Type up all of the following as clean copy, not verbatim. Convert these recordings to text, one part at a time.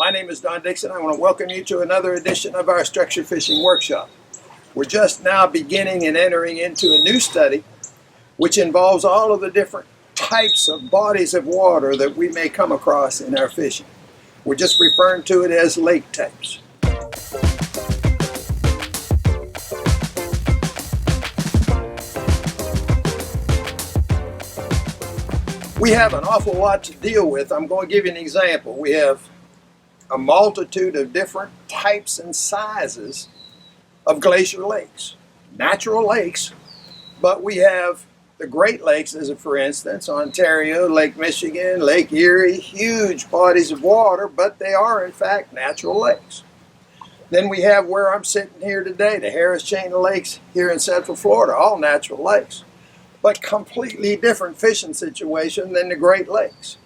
My name is Don Dickson. I want to welcome you to another edition of our Structured Fishing Workshop. We're just now beginning and entering into a new study which involves all of the different types of bodies of water that we may come across in our fishing. We're just referring to it as lake types. We have an awful lot to deal with. I'm going to give you an example. We have a multitude of different types and sizes of glacier lakes, natural lakes, but we have the Great Lakes as a for instance, Ontario, Lake Michigan, Lake Erie, huge bodies of water, but they are in fact natural lakes. Then we have where I'm sitting here today, the Harris Chain of Lakes here in Central Florida, all natural lakes, but completely different fishing situation than the Great Lakes.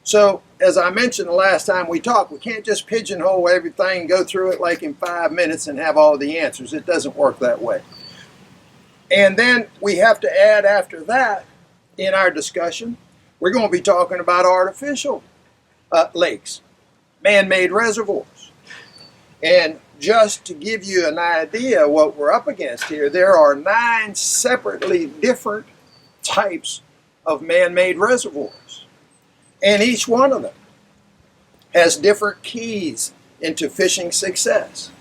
So, as I mentioned the last time we talked, we can't just pigeonhole everything and go through it like in 5 minutes and have all the answers. It doesn't work that way. And then we have to add after that, in our discussion, we're going to be talking about artificial lakes, man-made reservoirs. And just to give you an idea of what we're up against here, there are 9 separately different types of man-made reservoirs. And each one of them has different keys into fishing success.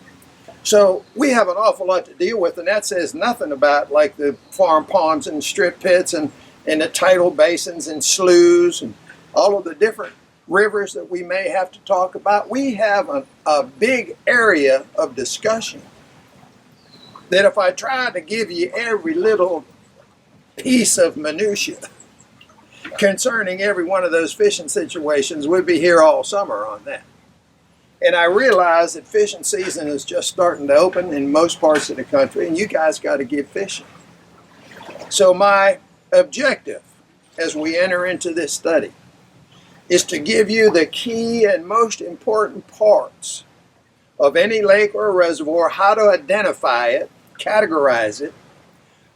So we have an awful lot to deal with, and that says nothing about like the farm ponds and strip pits and the tidal basins and sloughs and all of the different rivers that we may have to talk about. We have a big area of discussion that if I tried to give you every little piece of minutia concerning every one of those fishing situations, we'd be here all summer on that. And I realize that fishing season is just starting to open in most parts of the country, and you guys got to get fishing. So my objective as we enter into this study is to give you the key and most important parts of any lake or reservoir, how to identify it, categorize it,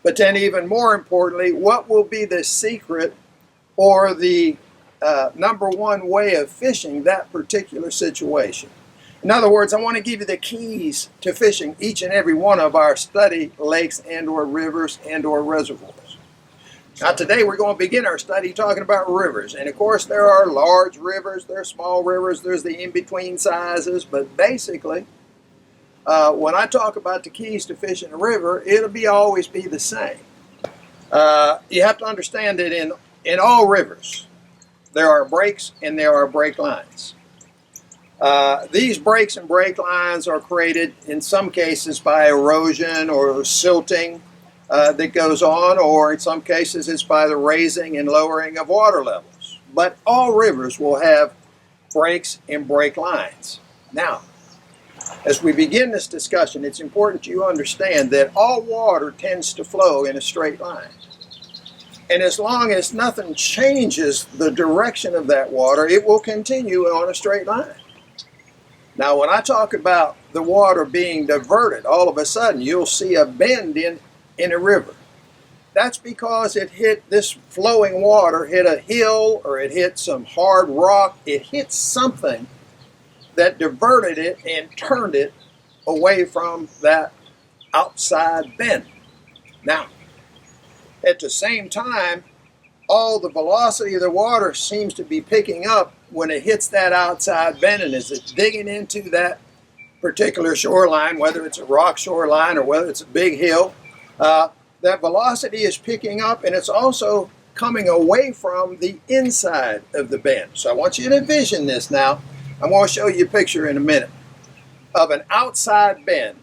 but then even more importantly, what will be the secret or the number one way of fishing that particular situation. In other words, I want to give you the keys to fishing each and every one of our study lakes and or rivers and or reservoirs. Now today we're going to begin our study talking about rivers. And of course there are large rivers, there are small rivers, there's the in-between sizes, but basically when I talk about the keys to fishing a river, it'll always be the same. You have to understand that in all rivers, there are breaks and there are break lines. These breaks and break lines are created in some cases by erosion or silting that goes on, or in some cases it's by the raising and lowering of water levels. But all rivers will have breaks and break lines. Now, as we begin this discussion, it's important you understand that all water tends to flow in a straight line. And as long as nothing changes the direction of that water, it will continue on a straight line. Now, when I talk about the water being diverted, all of a sudden you'll see a bend in a river. That's because this flowing water hit a hill or it hit some hard rock. It hit something that diverted it and turned it away from that outside bend. Now, at the same time, all the velocity of the water seems to be picking up when it hits that outside bend, and as it's digging into that particular shoreline, whether it's a rock shoreline or whether it's a big hill, that velocity is picking up, and it's also coming away from the inside of the bend. So I want you to envision this now. I'm going to show you a picture in a minute of an outside bend.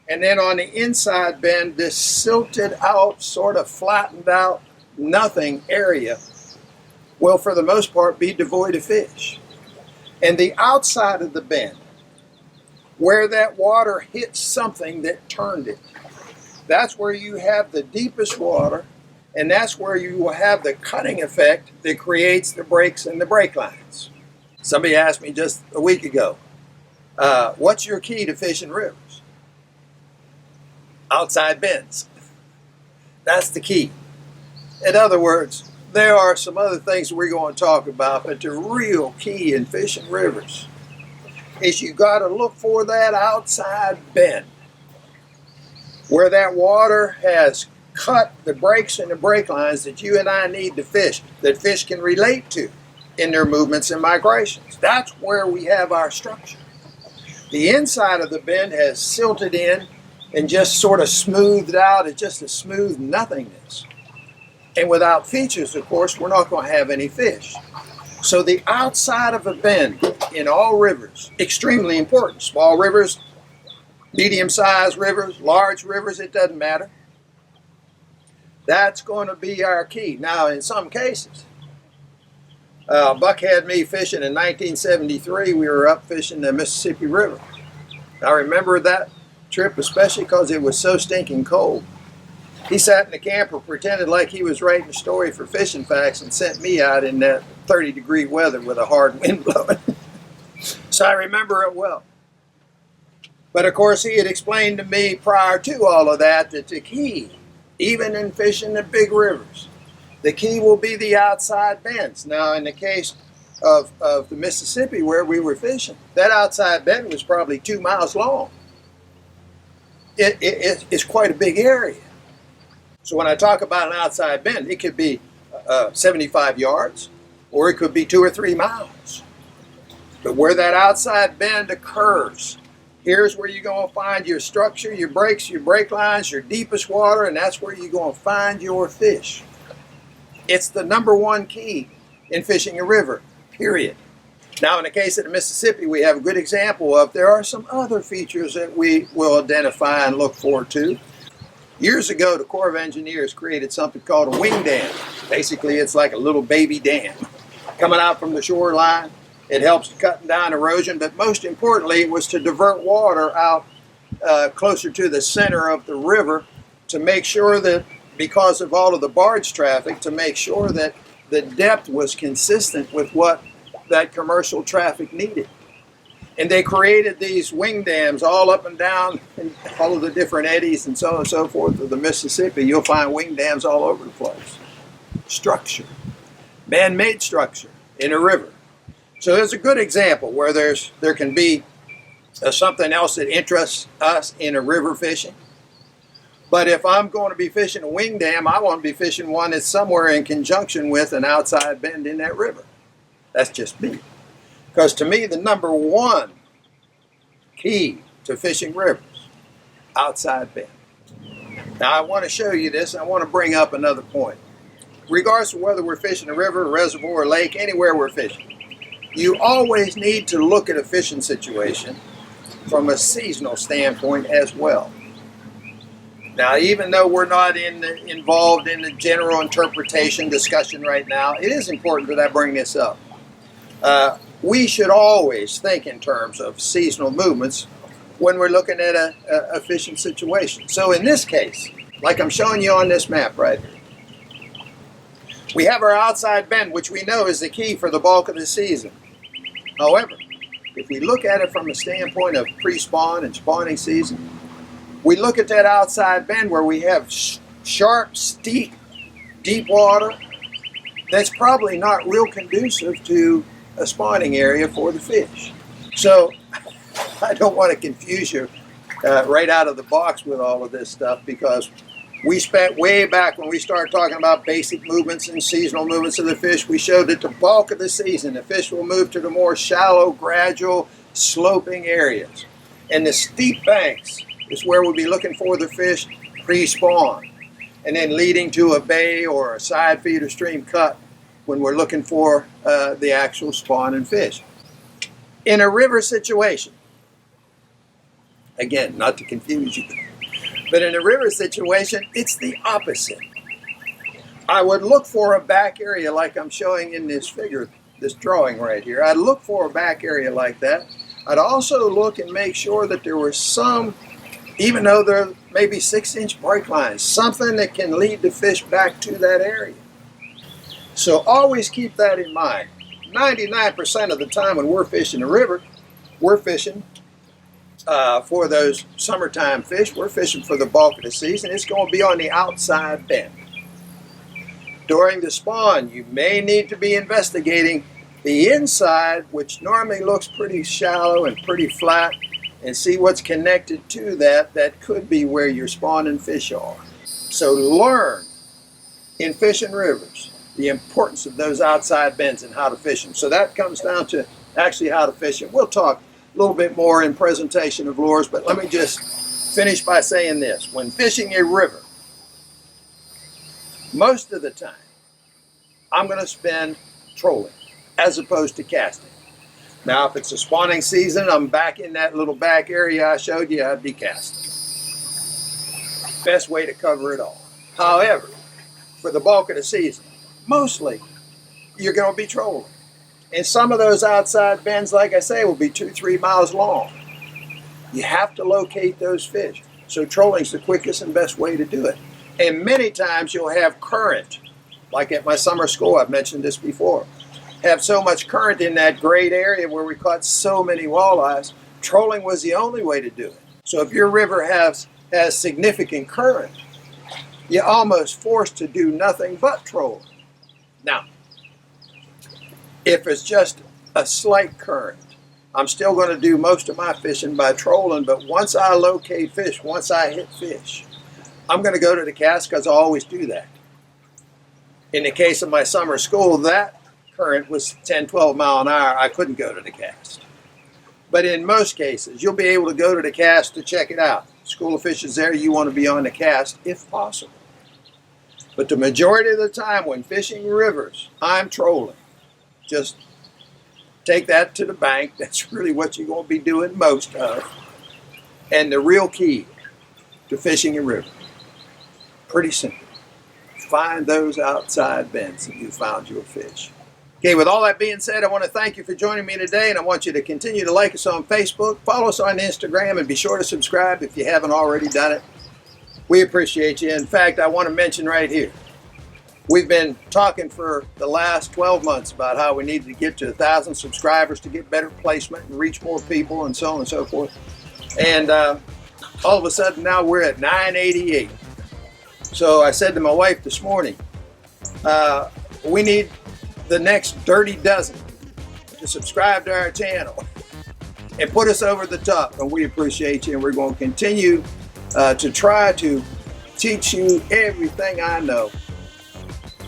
And then on the inside bend, this silted out, sort of flattened out, nothing area will for the most part be devoid of fish. And the outside of the bend, where that water hit something that turned it, that's where you have the deepest water, and that's where you will have the cutting effect that creates the breaks and the break lines. Somebody asked me just a week ago, what's your key to fishing rivers? Outside bends. That's the key. In other words, there are some other things we're going to talk about, but the real key in fishing rivers is you got to look for that outside bend where that water has cut the breaks and the break lines that you and I need to fish, that fish can relate to in their movements and migrations. That's where we have our structure. The inside of the bend has silted in and just sort of smoothed out. It's just a smooth nothingness. And without features, of course, we're not going to have any fish. So the outside of a bend in all rivers, extremely important. Small rivers, medium-sized rivers, large rivers, it doesn't matter. That's going to be our key. Now, in some cases, Buck had me fishing in 1973. We were up fishing the Mississippi River. I remember that trip especially because it was so stinking cold. He sat in the camper, pretended like he was writing a story for Fishing Facts, and sent me out in that 30-degree weather with a hard wind blowing. So I remember it well. But of course, he had explained to me prior to all of that that the key, even in fishing the big rivers, the key will be the outside bends. Now, in the case of the Mississippi where we were fishing, that outside bend was probably 2 miles long. It's quite a big area. So when I talk about an outside bend, it could be 75 yards, or it could be 2 or 3 miles. But where that outside bend occurs, here's where you're going to find your structure, your breaks, your break lines, your deepest water, and that's where you're going to find your fish. It's the number one key in fishing a river, period. Now, in the case of the Mississippi, we have a good example of there are some other features that we will identify and look forward to. Years ago, the Corps of Engineers created something called a wing dam. Basically, it's like a little baby dam coming out from the shoreline. It helps cutting down erosion, but most importantly, it was to divert water out closer to the center of the river to make sure that, because of all of the barge traffic, to make sure that the depth was consistent with what that commercial traffic needed. And they created these wing dams all up and down in all of the different eddies and so on and so forth of the Mississippi. You'll find wing dams all over the place. Structure, man-made structure in a river. So there's a good example where there can be something else that interests us in a river fishing. But if I'm going to be fishing a wing dam, I want to be fishing one that's somewhere in conjunction with an outside bend in that river. That's just me. Because to me, the number one key to fishing rivers, outside bend. Now, I want to show you this. I want to bring up another point. Regardless of whether we're fishing a river, a reservoir, a lake, anywhere we're fishing, you always need to look at a fishing situation from a seasonal standpoint as well. Now, even though we're not involved in the general interpretation discussion right now, it is important that I bring this up. We should always think in terms of seasonal movements when we're looking at a fishing situation. So in this case, like I'm showing you on this map right here, we have our outside bend, which we know is the key for the bulk of the season. However, if we look at it from the standpoint of pre-spawn and spawning season, we look at that outside bend where we have sharp, steep, deep water that's probably not real conducive to a spawning area for the fish. So I don't want to confuse you right out of the box with all of this stuff, because we spent way back when we started talking about basic movements and seasonal movements of the fish, we showed that the bulk of the season, the fish will move to the more shallow, gradual, sloping areas. And the steep banks is where we'll be looking for the fish pre-spawn, and then leading to a bay or a side feed or stream cut when we're looking for the actual spawn and fish. In a river situation, again, not to confuse you, but in a river situation, it's the opposite. I would look for a back area like I'm showing in this figure, this drawing right here. I'd look for a back area like that. I'd also look and make sure that there was some, even though there may be 6-inch break lines, something that can lead the fish back to that area. So always keep that in mind. 99% of the time when we're fishing a river, we're fishing for those summertime fish. We're fishing for the bulk of the season. It's going to be on the outside bend. During the spawn, you may need to be investigating the inside, which normally looks pretty shallow and pretty flat, and see what's connected to that. That could be where your spawning fish are. So learn in fishing rivers the importance of those outside bends and how to fish them. So that comes down to actually how to fish them. We'll talk a little bit more in presentation of lures, but let me just finish by saying this. When fishing a river, most of the time, I'm going to spend trolling as opposed to casting. Now, if it's a spawning season, I'm back in that little back area I showed you, I'd be casting. Best way to cover it all. However, for the bulk of the season, mostly you're going to be trolling. And some of those outside bends, like I say, will be 2-3 miles long. You have to locate those fish. So trolling is the quickest and best way to do it. And many times you'll have current, like at my summer school, I've mentioned this before, have so much current in that great area where we caught so many walleyes. Trolling was the only way to do it. So if your river has significant current, you're almost forced to do nothing but troll. Now, if it's just a slight current, I'm still going to do most of my fishing by trolling, but once I locate fish, once I hit fish, I'm going to go to the cast because I always do that. In the case of my summer school, that current was 10-12 mile an hour. I couldn't go to the cast. But in most cases, you'll be able to go to the cast to check it out. School of Fish is there. You want to be on the cast if possible. But the majority of the time when fishing rivers, I'm trolling. Just take that to the bank. That's really what you're going to be doing most of. And the real key to fishing a river, pretty simple. Find those outside bends and you found your fish. Okay, with all that being said, I want to thank you for joining me today, and I want you to continue to like us on Facebook, follow us on Instagram, and be sure to subscribe if you haven't already done it. We appreciate you. In fact, I want to mention right here, we've been talking for the last 12 months about how we needed to get to 1,000 subscribers to get better placement and reach more people and so on and so forth. And all of a sudden now we're at 988. So I said to my wife this morning, we need the next dirty dozen to subscribe to our channel and put us over the top. And we appreciate you, and we're going to continue to try to teach you everything I know,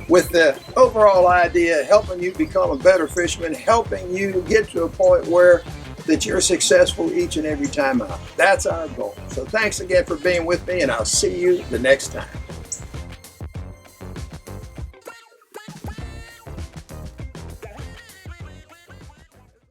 with the overall idea of helping you become a better fisherman, helping you get to a point where that you're successful each and every time out. That's our goal. So thanks again for being with me, and I'll see you the next time.